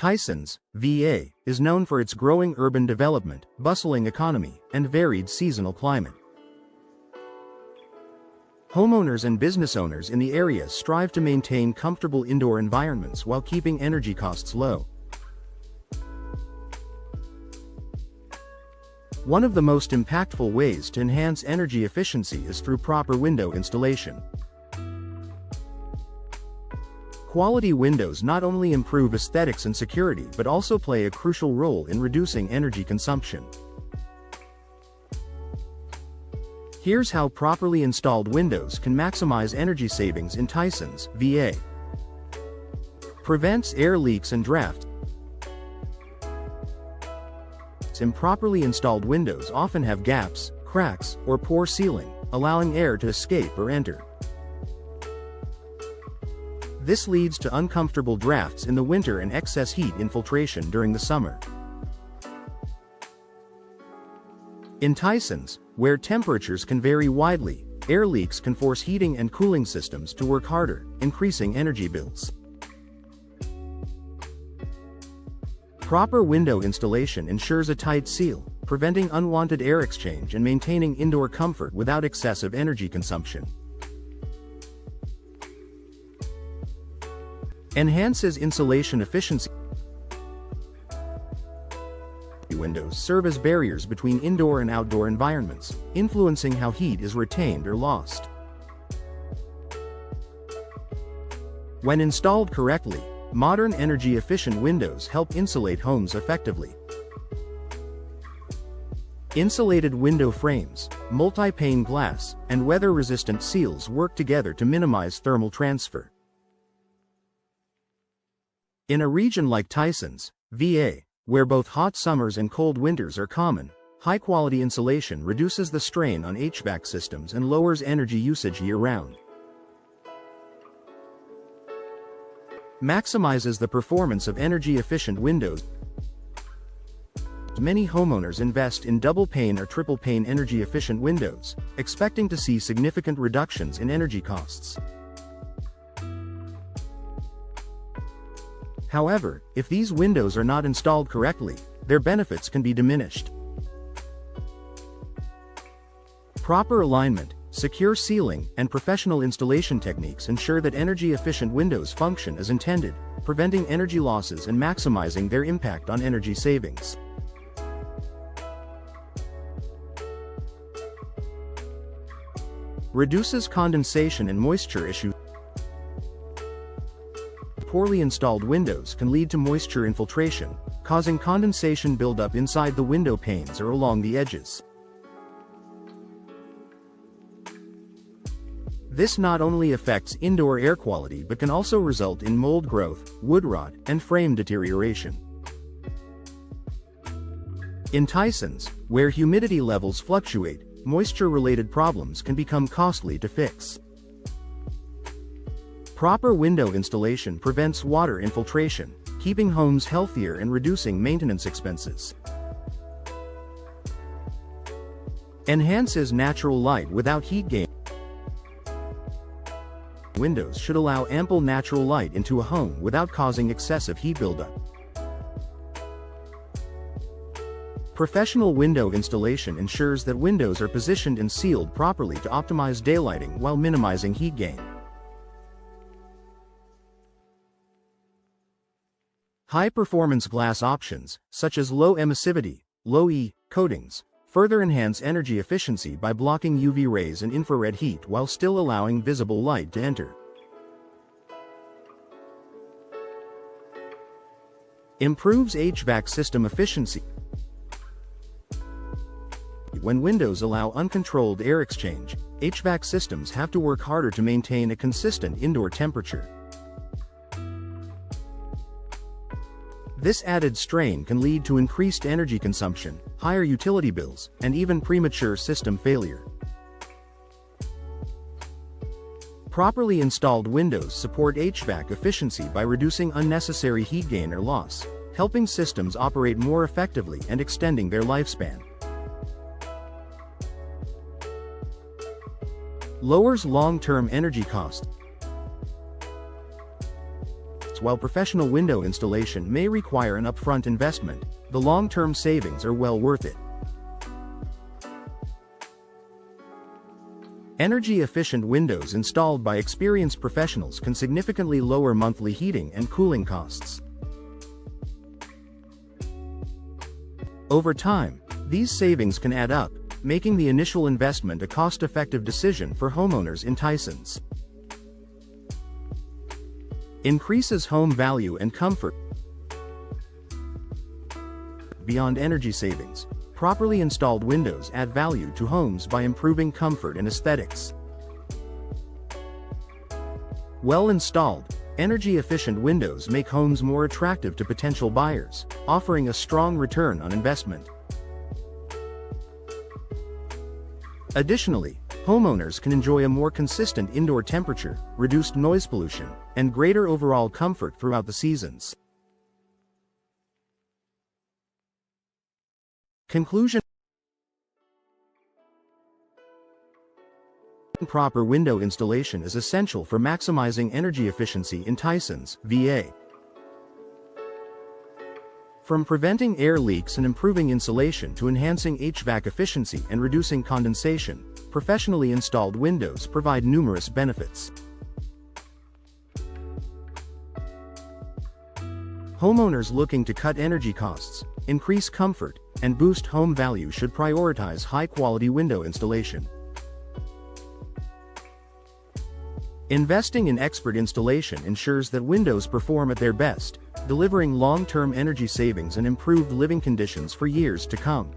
Tysons, VA, is known for its growing urban development, bustling economy, and varied seasonal climate. Homeowners and business owners in the area strive to maintain comfortable indoor environments while keeping energy costs low. One of the most impactful ways to enhance energy efficiency is through proper window installation. Quality windows not only improve aesthetics and security but also play a crucial role in reducing energy consumption. Here's how properly installed windows can maximize energy savings in Tysons, VA. Prevents air leaks and drafts. Improperly installed windows often have gaps, cracks, or poor sealing, allowing air to escape or enter. This leads to uncomfortable drafts in the winter and excess heat infiltration during the summer. In Tysons, where temperatures can vary widely, air leaks can force heating and cooling systems to work harder, increasing energy bills. Proper window installation ensures a tight seal, preventing unwanted air exchange and maintaining indoor comfort without excessive energy consumption. Enhances insulation efficiency. Windows serve as barriers between indoor and outdoor environments, influencing how heat is retained or lost. When installed correctly, modern energy-efficient windows help insulate homes effectively. Insulated window frames, multi-pane glass, and weather-resistant seals work together to minimize thermal transfer. In a region like Tysons, VA, where both hot summers and cold winters are common, high-quality insulation reduces the strain on HVAC systems and lowers energy usage year-round. Maximizes the performance of energy-efficient windows. Many homeowners invest in double-pane or triple-pane energy-efficient windows, expecting to see significant reductions in energy costs. However, if these windows are not installed correctly, their benefits can be diminished. Proper alignment, secure sealing, and professional installation techniques ensure that energy-efficient windows function as intended, preventing energy losses and maximizing their impact on energy savings. Reduces condensation and moisture issues. Poorly installed windows can lead to moisture infiltration, causing condensation buildup inside the window panes or along the edges. This not only affects indoor air quality but can also result in mold growth, wood rot, and frame deterioration. In Tysons, where humidity levels fluctuate, moisture-related problems can become costly to fix. Proper window installation prevents water infiltration, keeping homes healthier and reducing maintenance expenses. Enhances natural light without heat gain. Windows should allow ample natural light into a home without causing excessive heat buildup. Professional window installation ensures that windows are positioned and sealed properly to optimize daylighting while minimizing heat gain. High-performance glass options, such as low emissivity, low-E coatings, further enhance energy efficiency by blocking UV rays and infrared heat while still allowing visible light to enter. Improves HVAC system efficiency. When windows allow uncontrolled air exchange, HVAC systems have to work harder to maintain a consistent indoor temperature. This added strain can lead to increased energy consumption, higher utility bills, and even premature system failure. Properly installed windows support HVAC efficiency by reducing unnecessary heat gain or loss, helping systems operate more effectively and extending their lifespan. Lowers long-term energy costs. while professional window installation may require an upfront investment, the long-term savings are well worth it. Energy-efficient windows installed by experienced professionals can significantly lower monthly heating and cooling costs. Over time, these savings can add up, making the initial investment a cost-effective decision for homeowners in Tysons. Increases home value and comfort. Beyond energy savings, properly installed windows add value to homes by improving comfort and aesthetics. Well-installed, energy-efficient windows make homes more attractive to potential buyers, offering a strong return on investment. Additionally, homeowners can enjoy a more consistent indoor temperature, reduced noise pollution, and greater overall comfort throughout the seasons. Conclusion: proper window installation is essential for maximizing energy efficiency in Tysons, VA. From preventing air leaks and improving insulation to enhancing HVAC efficiency and reducing condensation, professionally installed windows provide numerous benefits. Homeowners looking to cut energy costs, increase comfort, and boost home value should prioritize high-quality window installation. Investing in expert installation ensures that windows perform at their best, delivering long-term energy savings and improved living conditions for years to come.